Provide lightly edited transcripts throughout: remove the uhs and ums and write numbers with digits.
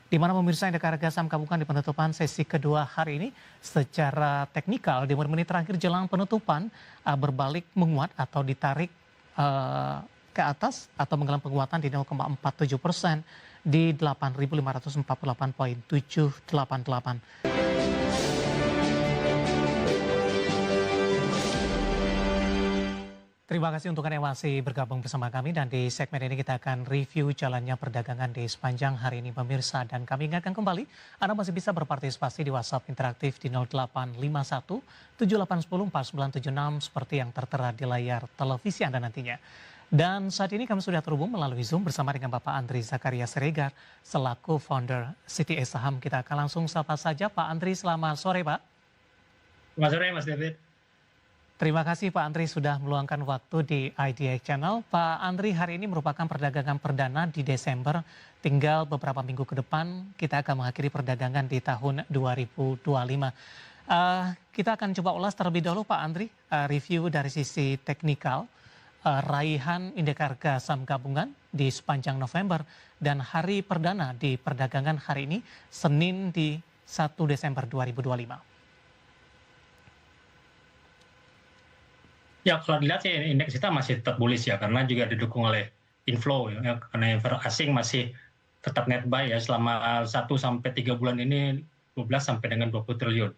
Di mana pemirsa indeks harga saham gabungan di penutupan sesi kedua hari ini secara teknikal di menit terakhir jelang penutupan berbalik menguat atau ditarik ke atas atau mengalami penguatan di 0,47% di 8.548,788. Terima kasih untuk Anda yang masih bergabung bersama kami dan di segmen ini kita akan review jalannya perdagangan di sepanjang hari ini pemirsa, dan kami ingatkan kembali Anda masih bisa berpartisipasi di WhatsApp interaktif di 0851 7810 4976 seperti yang tertera di layar televisi Anda nantinya. Dan saat ini kami sudah terhubung melalui Zoom bersama dengan Bapak Andri Zakaria Siregar selaku founder CTA Saham. Kita akan langsung sapa saja Pak Andri. Selamat sore Pak. Selamat sore Mas David. Terima kasih Pak Andri sudah meluangkan waktu di IDX Channel. Pak Andri, hari ini merupakan perdagangan perdana di Desember. Tinggal beberapa minggu ke depan kita akan mengakhiri perdagangan di tahun 2025. Kita akan coba ulas terlebih dahulu Pak Andri, review dari sisi teknikal, raihan indeks harga saham gabungan di sepanjang November dan hari perdana di perdagangan hari ini, Senin di 1 Desember 2025. Ya, kalau dilihat sih indeks kita masih tetap bullish ya, karena juga didukung oleh inflow ya, karena investor asing masih tetap net buy ya selama 1-3 bulan ini 12-20 triliun.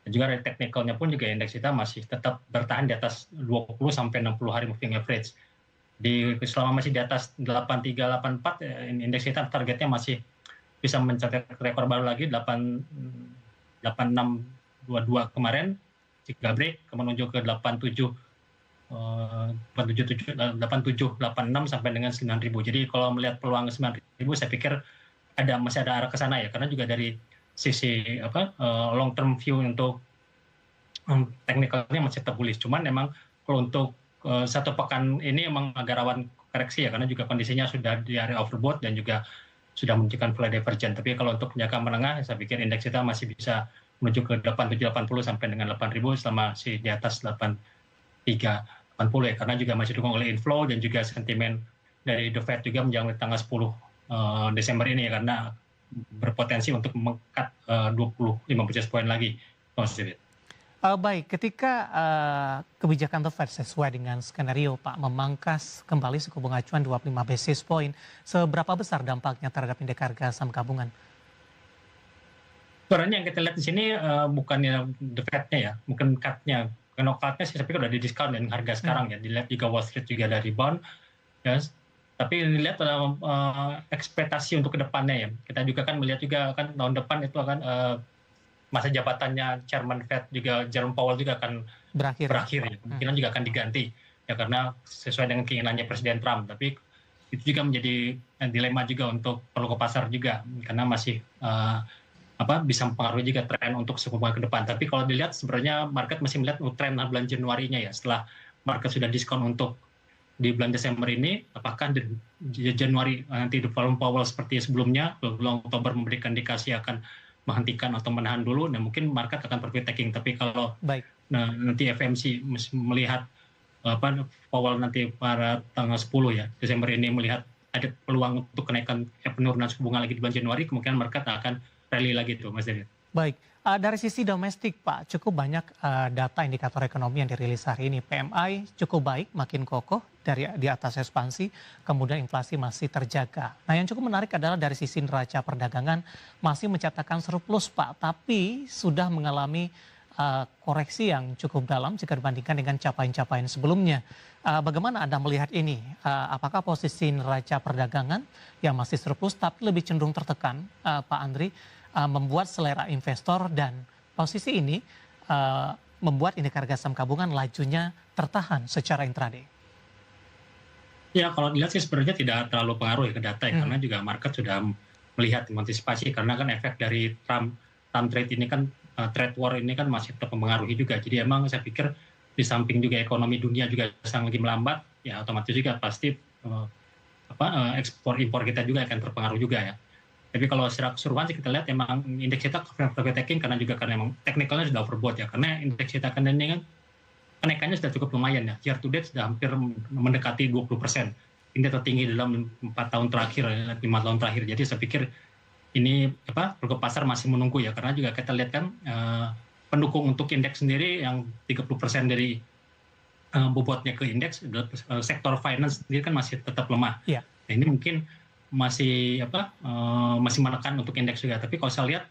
Dan juga dari teknikalnya pun juga indeks kita masih tetap bertahan di atas 20-60 hari moving average. Selama masih di atas 8384 indeks kita targetnya masih bisa mencatat rekor baru lagi 8622 kemarin jika break menuju ke 8786 sampai dengan 9000. Jadi kalau melihat peluang 9000 saya pikir masih ada arah ke sana ya, karena juga dari sisi long term view untuk teknikalnya masih tetap bullish. Cuman memang kalau untuk satu pekan ini emang agak rawan koreksi ya, karena juga kondisinya sudah di area overbought dan juga sudah menunjukkan flat divergent. Tapi kalau untuk jangka menengah saya pikir indeks kita masih bisa menuju ke 8780 sampai dengan 8000 selama di atas 8380 ya, karena juga masih didukung oleh inflow dan juga sentimen dari The Fed juga menjelang tanggal 10 Desember ini ya, karena berpotensi untuk mengangkat 25 basis point lagi. Baik, ketika kebijakan The Fed sesuai dengan skenario Pak memangkas kembali suku bunga acuan 25 basis point, seberapa besar dampaknya terhadap indeks harga saham gabungan? Sebenarnya yang kita lihat di sini bukannya The Fed-nya ya, mungkin cut-nya. Karena cut-nya sih saya pikir udah di diskon dan harga sekarang ya. Dilihat juga Wall Street juga dari bond, ya. Tapi dilihat ekspektasi untuk kedepannya ya. Kita juga kan melihat juga kan tahun depan itu akan masa jabatannya Chairman Fed juga Jerome Powell juga akan berakhir ya. Kemungkinan juga akan diganti ya, karena sesuai dengan keinginannya Presiden Trump. Tapi itu juga menjadi dilema juga untuk pelaku pasar juga, karena masih bisa mempengaruhi juga tren untuk suku bunga ke depan. Tapi kalau dilihat sebenarnya market masih melihat tren bulan Januarinya ya, setelah market sudah diskon untuk di bulan Desember ini, apakah di Januari nanti Jerome Powell seperti sebelumnya, bulan Oktober memberikan indikasi akan menghentikan atau menahan dulu, dan mungkin market akan profit taking. Tapi kalau nanti FMC melihat Powell nanti pada tanggal 10 ya Desember ini melihat ada peluang untuk kenaikan penurunan suku bunga lagi di bulan Januari, kemungkinan market akan rally lagi tuh Mas David. Baik, dari sisi domestik Pak, cukup banyak data indikator ekonomi yang dirilis hari ini. PMI cukup baik, makin kokoh dari di atas ekspansi, kemudian inflasi masih terjaga. Nah yang cukup menarik adalah dari sisi neraca perdagangan masih mencatatkan surplus Pak, tapi sudah mengalami koreksi yang cukup dalam jika dibandingkan dengan capaian-capaian sebelumnya. Bagaimana Anda melihat ini? Apakah posisi neraca perdagangan yang masih surplus tapi lebih cenderung tertekan, Pak Andri, membuat selera investor, dan posisi ini membuat indeks harga saham gabungan lajunya tertahan secara intraday? Ya, kalau dilihat sih sebenarnya tidak terlalu pengaruh ya ke data ya, karena juga market sudah melihat mengantisipasi, karena kan efek dari Trump trade ini kan trade war ini kan masih tetap mempengaruhi juga. Jadi emang saya pikir di samping juga ekonomi dunia juga sedang lagi melambat, ya otomatis juga pasti ekspor impor kita juga akan terpengaruh juga ya. Tapi kalau secara keseluruhan sih kita lihat emang indeks kita profit taking, karena emang teknikalnya sudah overbought ya, karena indeks kita kan ini kan kenaikannya sudah cukup lumayan ya, year to date sudah hampir mendekati 20%. Ini tertinggi dalam 4 tahun terakhir, 5 tahun terakhir. Jadi saya pikir ini pelaku pasar masih menunggu ya, karena juga kita lihat kan pendukung untuk indeks sendiri yang 30% dari bobotnya ke indeks adalah sektor finance sendiri kan masih tetap lemah. Iya. Nah, ini mungkin masih masih menekan untuk indeks juga. Tapi kalau saya lihat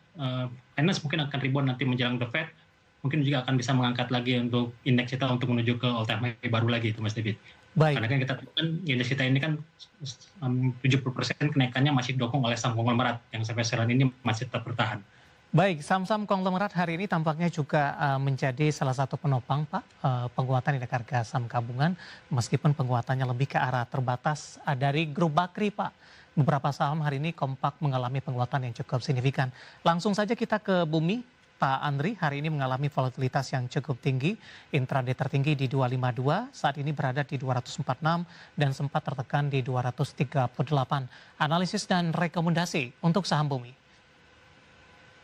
finance mungkin akan rebound nanti menjelang the Fed, mungkin juga akan bisa mengangkat lagi untuk indeks kita untuk menuju ke all time high baru lagi itu Mas David. Baik. Karena kan kita tahu kan indeks kita ini kan 70% kenaikannya masih didukung oleh saham konglomerat yang sampai sekarang ini masih tetap bertahan. Baik, saham-saham konglomerat hari ini tampaknya juga menjadi salah satu penopang, Pak, penguatan indeks harga saham gabungan, meskipun penguatannya lebih ke arah terbatas dari grup Bakri, Pak. Beberapa saham hari ini kompak mengalami penguatan yang cukup signifikan. Langsung saja kita ke Bumi. Pak Andri hari ini mengalami volatilitas yang cukup tinggi, intraday tertinggi di 252, saat ini berada di 246 dan sempat tertekan di 238. Analisis dan rekomendasi untuk saham Bumi.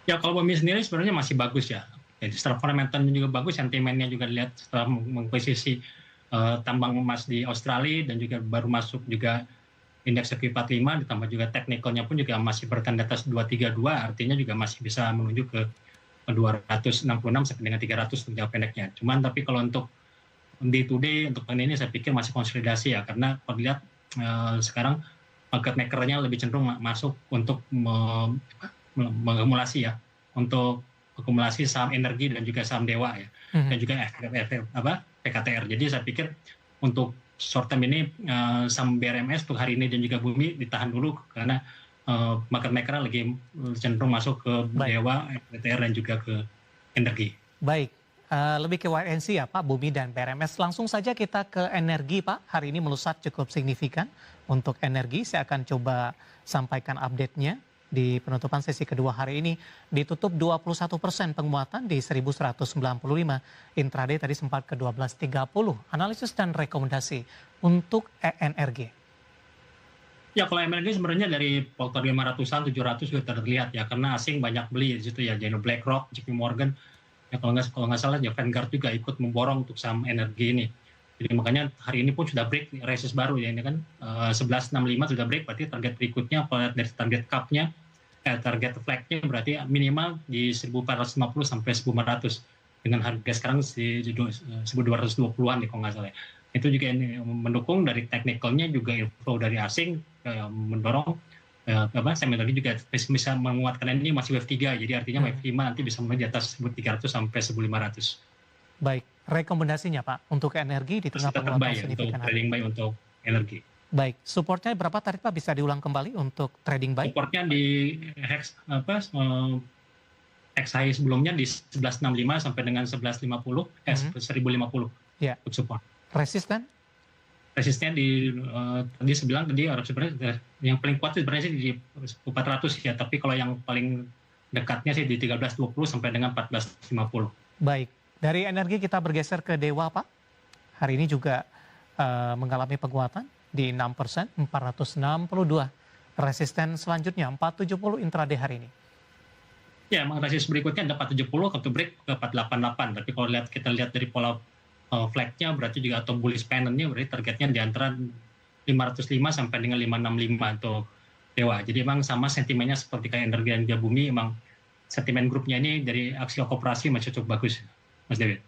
Ya kalau Bumi sendiri sebenarnya masih bagus ya. Jadi setelah fundamentalnya juga bagus, sentimennya juga dilihat setelah mengposisi tambang emas di Australia dan juga baru masuk juga indeks FI45 ditambah juga teknikalnya pun juga masih bertanda atas 232, artinya juga masih bisa menuju ke 266 sampai dengan 300 untuk jangka pendeknya. Cuman tapi kalau untuk day to day untuk tahun ini saya pikir masih konsolidasi ya, karena kalau dilihat sekarang market maker-nya lebih cenderung masuk untuk mengakumulasi ya, untuk akumulasi saham energi dan juga saham dewa ya, dan juga PKTR. Jadi saya pikir untuk short term ini saham BRMS untuk hari ini dan juga Bumi ditahan dulu karena market maker lagi cenderung masuk ke dewa, PKTR dan juga ke energi. Baik, lebih ke YNC ya Pak, Bumi dan BRMS. Langsung saja kita ke energi Pak, hari ini melusat cukup signifikan untuk energi. Saya akan coba sampaikan update-nya. Di penutupan sesi kedua hari ini ditutup 21% penguatan di 1195. Intraday tadi sempat ke 1230. Analisis dan rekomendasi untuk ENRG. Ya kalau energi sebenarnya dari portfolio 500-an, 700 sudah terlihat ya, karena asing banyak beli di situ ya, jadi BlackRock, JP Morgan, ya kalau nggak salah ya Vanguard juga ikut memborong untuk saham energi ini. Jadi makanya hari ini pun sudah break resist baru ya, ini kan 1165 sudah break, berarti target berikutnya kalau lihat dari target cap-nya, target flag-nya berarti minimal di 1450 sampai 1500 dengan harga sekarang di 1220-an nih kalau nggak salah. Itu juga ini mendukung dari teknikalnya juga inflow dari asing mendorong saya tadi juga bisa menguatkan ini masih wave 3, jadi artinya wave 5 nanti bisa menuju di atas 1300 sampai 1500. Baik, rekomendasinya Pak untuk energi di tengah penguatan signifikan. Trading buy untuk energi. Baik, supportnya berapa tadi Pak, bisa diulang kembali untuk trading buy? Supportnya di XHI sebelumnya di 1165 sampai dengan 1150, 1050 ya. Untuk support. Resisten? Resistnya di tadi sebilang tadi sebenarnya yang paling kuat sebenarnya sih di 400 ya, tapi kalau yang paling dekatnya sih di 1320 sampai dengan 1450. Baik, dari energi kita bergeser ke Dewa Pak. Hari ini juga mengalami penguatan di 6%, 462. Resisten selanjutnya 470 intraday hari ini. Ya, emang resisten berikutnya ada 470 untuk break ke 488. Tapi kalau kita lihat dari pola flag-nya berarti juga atau bullish pennant-nya berarti targetnya di antara 505 sampai dengan 565 untuk Dewa. Jadi emang sama sentimennya seperti kayak energi dan Bumi, emang sentimen grupnya ini dari aksi koperasi masih cukup bagus, Mas David.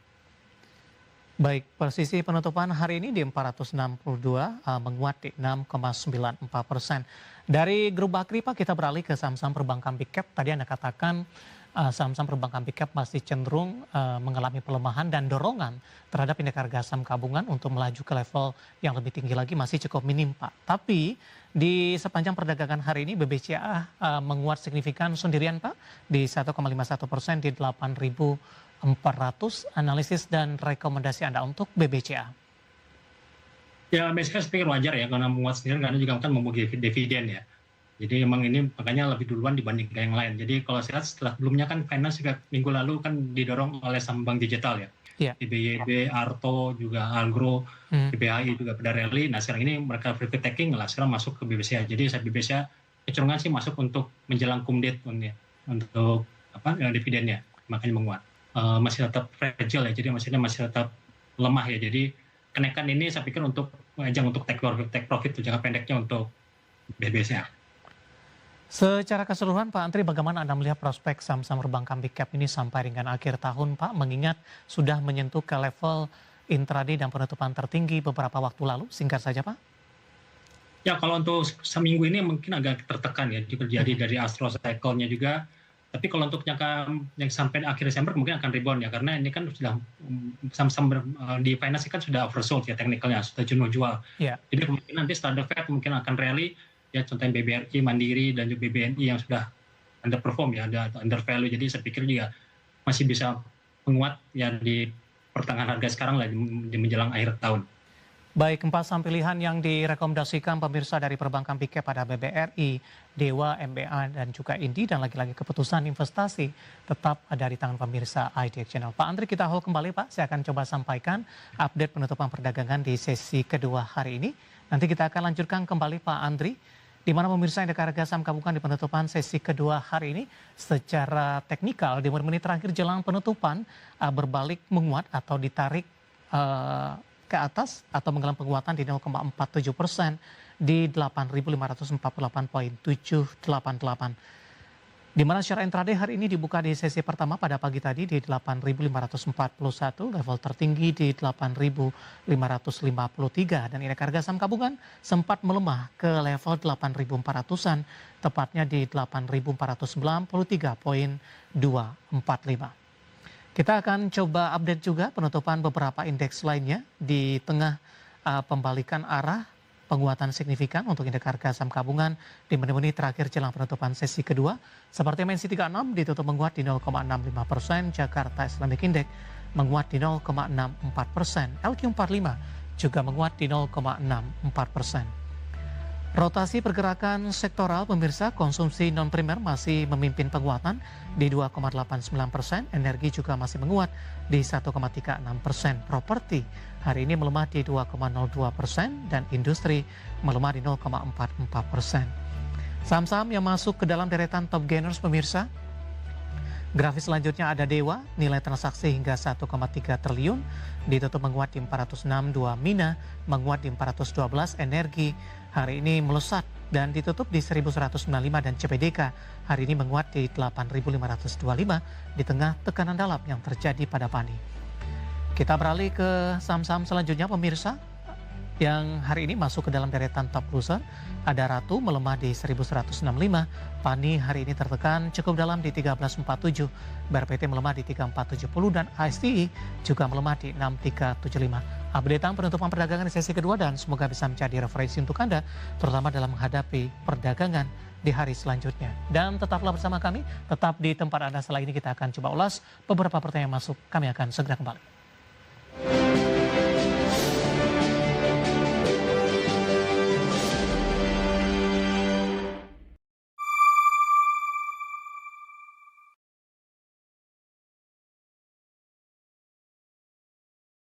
Baik, posisi penutupan hari ini di 462 menguat di 6,94%. Dari grup Bakri Pak, kita beralih ke saham-saham perbankan big cap. Tadi Anda katakan saham-saham perbankan big cap masih cenderung mengalami pelemahan dan dorongan terhadap indeks harga saham gabungan untuk melaju ke level yang lebih tinggi lagi masih cukup minim Pak. Tapi di sepanjang perdagangan hari ini BBCA menguat signifikan sendirian Pak di 1,51% di 8.400. Analisis dan rekomendasi Anda untuk BBCA. Ya BBCA saya pikir wajar ya karena menguat sendiri karena juga kan membagi dividen ya. Jadi emang ini makanya lebih duluan dibandingkan yang lain. Jadi kalau saya lihat setelah sebelumnya kan finance juga minggu lalu kan didorong oleh saham bank digital ya. BYD, Arto, juga Algro, BBHI juga pada rally. Nah sekarang ini mereka free taking lah sekarang masuk ke BBCA. Jadi saya BBCA kecenderungan sih masuk untuk menjelang kumdet untuk dividennya, makanya menguat. Masih tetap fragile ya, jadi maksudnya masih tetap lemah ya. Jadi kenaikan ini saya pikir untuk ajang untuk take profit jangka pendeknya untuk BBCA. Secara keseluruhan Pak Antri, bagaimana Anda melihat prospek saham-saham perbankan big cap ini sampai dengan akhir tahun Pak, mengingat sudah menyentuh ke level intraday dan penutupan tertinggi beberapa waktu lalu? Singkat saja Pak. Ya, kalau untuk seminggu ini mungkin agak tertekan ya, terjadi dari Astro Cycle-nya juga. Tapi kalau untuk jangka yang sampai akhir Desember mungkin akan rebound ya, karena ini kan sudah saham-saham di finance kan sudah oversold ya teknikalnya, sudah jenuh jual. Ya. Jadi kemungkinan nanti setelah The Fed mungkin akan rally, ya contohnya BBRI, Mandiri, dan juga BBNI yang sudah underperform ya, ada undervalue. Jadi saya pikir juga masih bisa menguat ya di pertengahan harga sekarang lah di menjelang akhir tahun. Baik, 4 saham pilihan yang direkomendasikan pemirsa dari perbankan big cap pada BBRI, Dewa, MBA, dan juga Indi, dan lagi-lagi keputusan investasi tetap ada di tangan pemirsa IDX Channel. Pak Andri, kita hold kembali Pak, saya akan coba sampaikan update penutupan perdagangan di sesi kedua hari ini. Nanti kita akan lanjutkan kembali Pak Andri, di mana pemirsa indeks harga saham gabungan di penutupan sesi kedua hari ini secara teknikal di menit terakhir jelang penutupan berbalik menguat atau ditarik ke atas atau mengalami penguatan di 0,47% di 8.544.788. Di mana secara intraday hari ini dibuka di sesi pertama pada pagi tadi di 8.541, level tertinggi di 8.553, dan indeks harga saham gabungan sempat melemah ke level 8.400-an, tepatnya di 8.493.245. Kita akan coba update juga penutupan beberapa indeks lainnya di tengah pembalikan arah penguatan signifikan untuk indeks harga saham gabungan di menit-menit terakhir jelang penutupan sesi kedua. Seperti MNC 36 ditutup menguat di 0,65%, Jakarta Islamic Index menguat di 0,64%, LQ45 juga menguat di 0,64%. Rotasi pergerakan sektoral pemirsa, konsumsi non-primer masih memimpin penguatan di 2,89%, energi juga masih menguat di 1,36%, properti hari ini melemah di 2,02%, dan industri melemah di 0,44%. Saham-saham yang masuk ke dalam deretan top gainers pemirsa, grafis selanjutnya ada Dewa, nilai transaksi hingga 1,3 triliun, ditutup menguat di 462, Mina menguat di 412, energi hari ini melesat dan ditutup di 1195, dan CPDK hari ini menguat di 8.525 di tengah tekanan dalam yang terjadi pada pagi. Kita beralih ke saham-saham selanjutnya pemirsa, yang hari ini masuk ke dalam deretan top loser. Ada Ratu melemah di 1165, Pani hari ini tertekan cukup dalam di 1347, BRPT melemah di 3470, dan ASTI juga melemah di 6375. Updatean penutupan perdagangan di sesi kedua, dan semoga bisa menjadi referensi untuk Anda, terutama dalam menghadapi perdagangan di hari selanjutnya. Dan tetaplah bersama kami, tetap di tempat Anda. Setelah ini kita akan coba ulas beberapa pertanyaan masuk. Kami akan segera kembali.